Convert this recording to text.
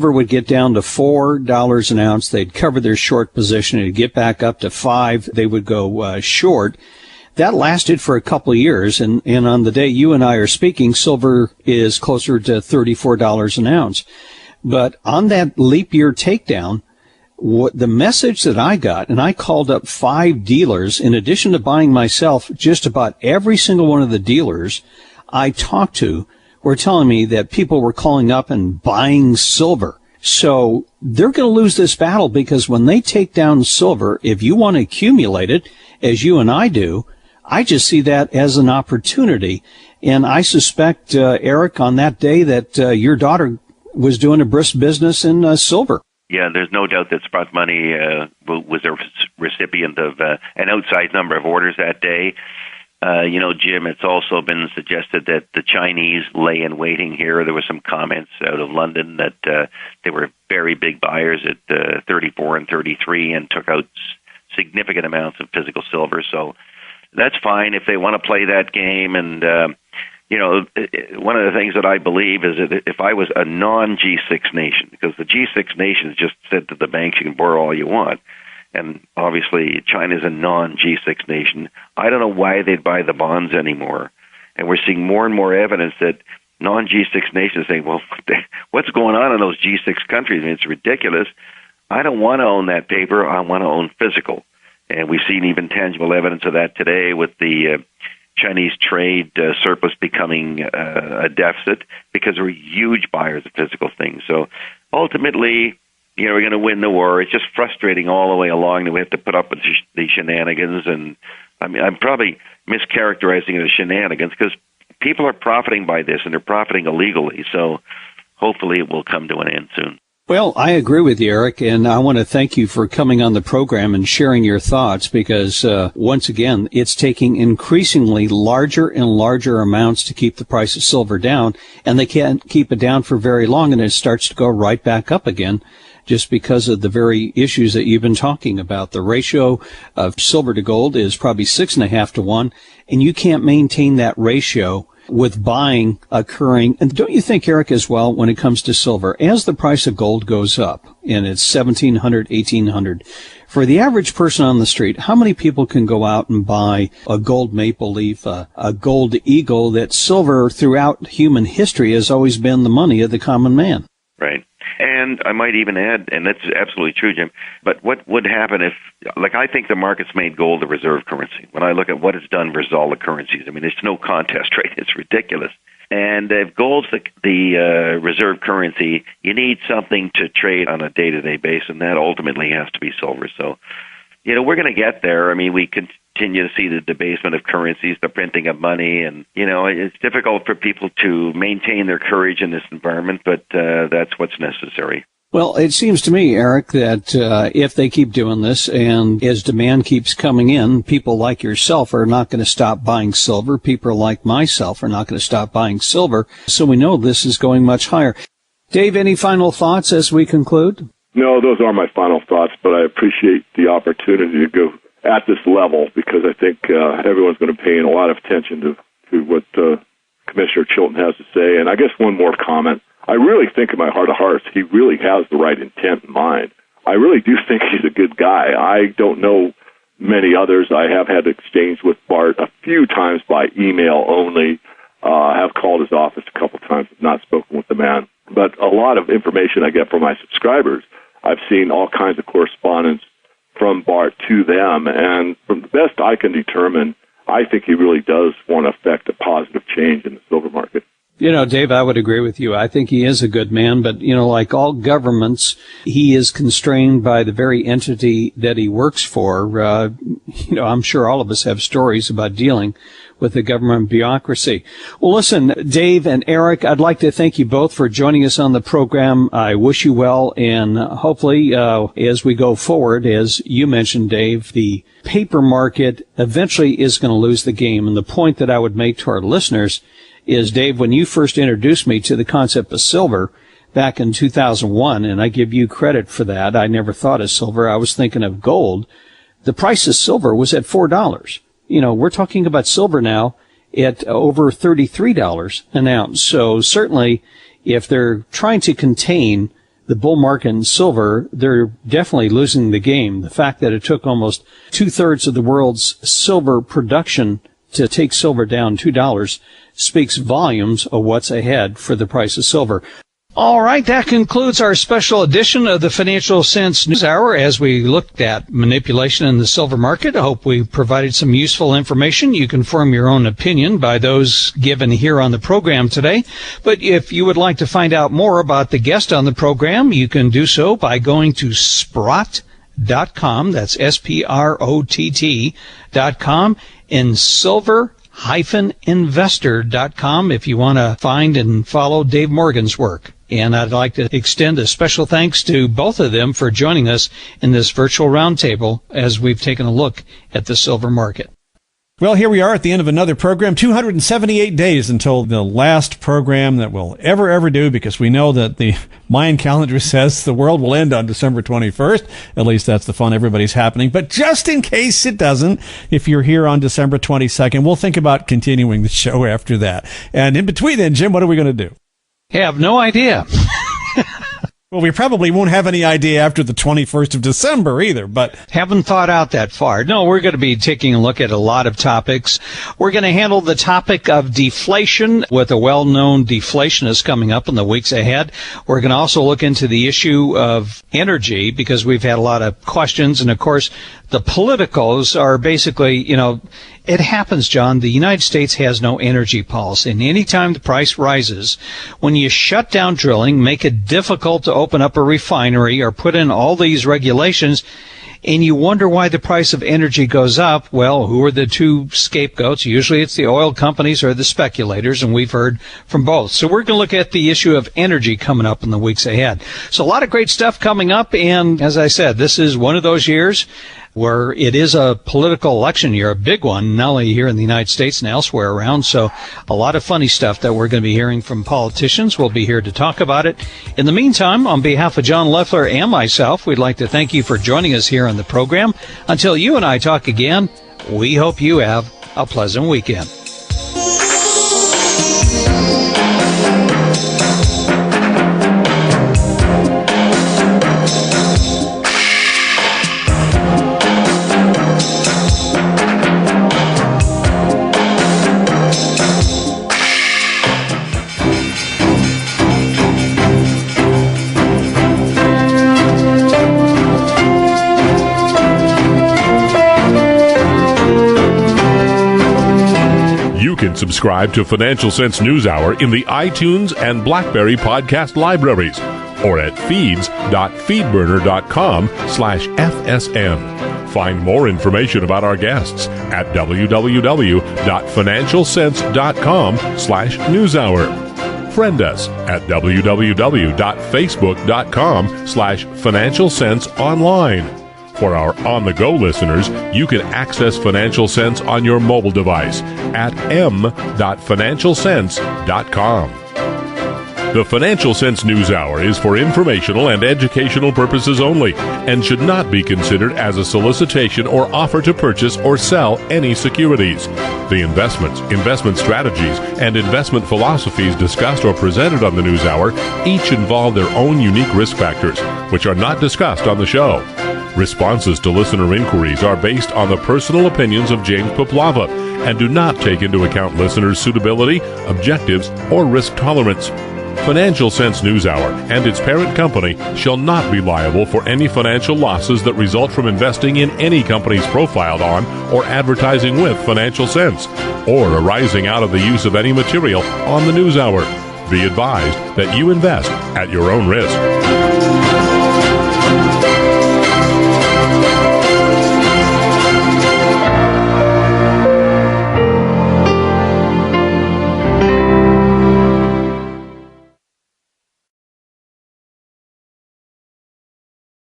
would get down to $4 an ounce. They'd cover their short position. It'd get back up to $5. They would go short. That lasted for a couple of years, and on the day you and I are speaking, silver is closer to $34 an ounce. But on that leap year takedown, what the message that I got, and I called up 5 dealers, in addition to buying myself, just about every single one of the dealers I talked to were telling me that people were calling up and buying silver. So they're going to lose this battle, because when they take down silver, if you want to accumulate it, as you and I do, I just see that as an opportunity. And I suspect, Eric, on that day that your daughter was doing a brisk business in silver. Yeah, there's no doubt that Sprott Money was a recipient of an outsized number of orders that day. Jim, it's also been suggested that the Chinese lay in waiting here. There were some comments out of London that they were very big buyers at 34 and 33 and took out significant amounts of physical silver. So that's fine if they want to play that game. And, one of the things that I believe is that if I was a non-G6 nation, because the G6 nations just said to the banks, you can borrow all you want, and obviously China's a non-G6 nation, I don't know why they'd buy the bonds anymore. And we're seeing more and more evidence that non-G6 nations saying, well, what's going on in those G6 countries? I mean, it's ridiculous. I don't want to own that paper. I want to own physical. And we've seen even tangible evidence of that today with the Chinese trade surplus becoming a deficit because we're huge buyers of physical things. So ultimately, we're going to win the war. It's just frustrating all the way along that we have to put up with these shenanigans. And I mean, I'm probably mischaracterizing it as shenanigans because people are profiting by this, and they're profiting illegally. So hopefully it will come to an end soon. Well, I agree with you, Eric, and I want to thank you for coming on the program and sharing your thoughts because, once again, it's taking increasingly larger and larger amounts to keep the price of silver down, and they can't keep it down for very long, and it starts to go right back up again just because of the very issues that you've been talking about. The ratio of silver to gold is probably 6.5 to 1, and you can't maintain that ratio with buying occurring. And don't you think, Eric, as well, when it comes to silver, as the price of gold goes up, and it's $1,700, $1,800, for the average person on the street, how many people can go out and buy a gold maple leaf, a gold eagle, that silver throughout human history has always been the money of the common man? Right. And I might even add, and that's absolutely true, Jim, but what would happen if, I think the market's made gold the reserve currency. When I look at what it's done versus all the currencies, I mean, there's no contest, right? It's ridiculous. And if gold's the reserve currency, you need something to trade on a day-to-day basis, and that ultimately has to be silver. So, we're going to get there. I mean, we continue to see the debasement of currencies, the printing of money, and, it's difficult for people to maintain their courage in this environment, but that's what's necessary. Well, it seems to me, Eric, that if they keep doing this and as demand keeps coming in, people like yourself are not going to stop buying silver. People like myself are not going to stop buying silver. So we know this is going much higher. Dave, any final thoughts as we conclude? No, those are my final thoughts, but I appreciate the opportunity to go at this level because I think everyone's going to pay a lot of attention to what Commissioner Chilton has to say. And I guess one more comment. I really think in my heart of hearts he really has the right intent in mind. I really do think he's a good guy. I don't know many others. I have had exchange with Bart a few times by email only. I have called his office a couple times, not spoken with the man. But a lot of information I get from my subscribers, I've seen all kinds of correspondence from Bart to them, and from the best I can determine, I think he really does want to affect a positive change in the silver market. Dave, I would agree with you. I think he is a good man, but, like all governments, he is constrained by the very entity that he works for. I'm sure all of us have stories about dealing with the government bureaucracy. Well, listen, Dave and Eric, I'd like to thank you both for joining us on the program. I wish you well, and hopefully, as we go forward, as you mentioned, Dave, the paper market eventually is going to lose the game. And the point that I would make to our listeners is, Dave, when you first introduced me to the concept of silver back in 2001, and I give you credit for that, I never thought of silver. I was thinking of gold. The price of silver was at $4. We're talking about silver now at over $33 an ounce. So certainly, if they're trying to contain the bull market in silver, they're definitely losing the game. The fact that it took almost 2/3 of the world's silver production to take silver down $2 speaks volumes of what's ahead for the price of silver. All right, that concludes our special edition of the Financial Sense News Hour as we looked at manipulation in the silver market. I hope we provided some useful information. You can form your own opinion by those given here on the program today. But if you would like to find out more about the guest on the program, you can do so by going to Sprott.com. That's SPROTT.com in silver-investor.com if you want to find and follow Dave Morgan's work. And I'd like to extend a special thanks to both of them for joining us in this virtual roundtable as we've taken a look at the silver market. Well, here we are at the end of another program, 278 days until the last program that we'll ever do, because we know that the Mayan calendar says the world will end on December 21st. At least that's the fun everybody's happening. But just in case it doesn't, if you're here on December 22nd, we'll think about continuing the show after that. And in between then, Jim, what are we going to do? Have no idea. Well, we probably won't have any idea after the 21st of December either, but haven't thought out that far. No, we're going to be taking a look at a lot of topics. We're going to handle the topic of deflation with a well-known deflationist coming up in the weeks ahead. We're going to also look into the issue of energy because we've had a lot of questions. And of course, the politicals are basically, it happens, John. The United States has no energy policy. And anytime the price rises, when you shut down drilling, make it difficult to open up a refinery or put in all these regulations, and you wonder why the price of energy goes up, well, who are the two scapegoats? Usually it's the oil companies or the speculators, and we've heard from both. So we're going to look at the issue of energy coming up in the weeks ahead. So a lot of great stuff coming up, and as I said, this is one of those years where it is a political election year, a big one, not only here in the United States and elsewhere around. So a lot of funny stuff that we're going to be hearing from politicians. We'll be here to talk about it. In the meantime, on behalf of John Leffler and myself, we'd like to thank you for joining us here on the program. Until you and I talk again, we hope you have a pleasant weekend. Subscribe to Financial Sense News Hour in the iTunes and BlackBerry podcast libraries or at feeds.feedburner.com/FSN. Find more information about our guests at www.financialsense.com/newshour. Friend us at www.facebook.com/financialsenseonline. For our on-the-go listeners, you can access Financial Sense on your mobile device at m.financialsense.com. The Financial Sense News Hour is for informational and educational purposes only and should not be considered as a solicitation or offer to purchase or sell any securities. The investments, investment strategies, and investment philosophies discussed or presented on the News Hour each involve their own unique risk factors, which are not discussed on the show. Responses to listener inquiries are based on the personal opinions of James Poplava and do not take into account listeners' suitability, objectives, or risk tolerance. Financial Sense News Hour and its parent company shall not be liable for any financial losses that result from investing in any companies profiled on or advertising with Financial Sense, or arising out of the use of any material on the News Hour. Be advised that you invest at your own risk.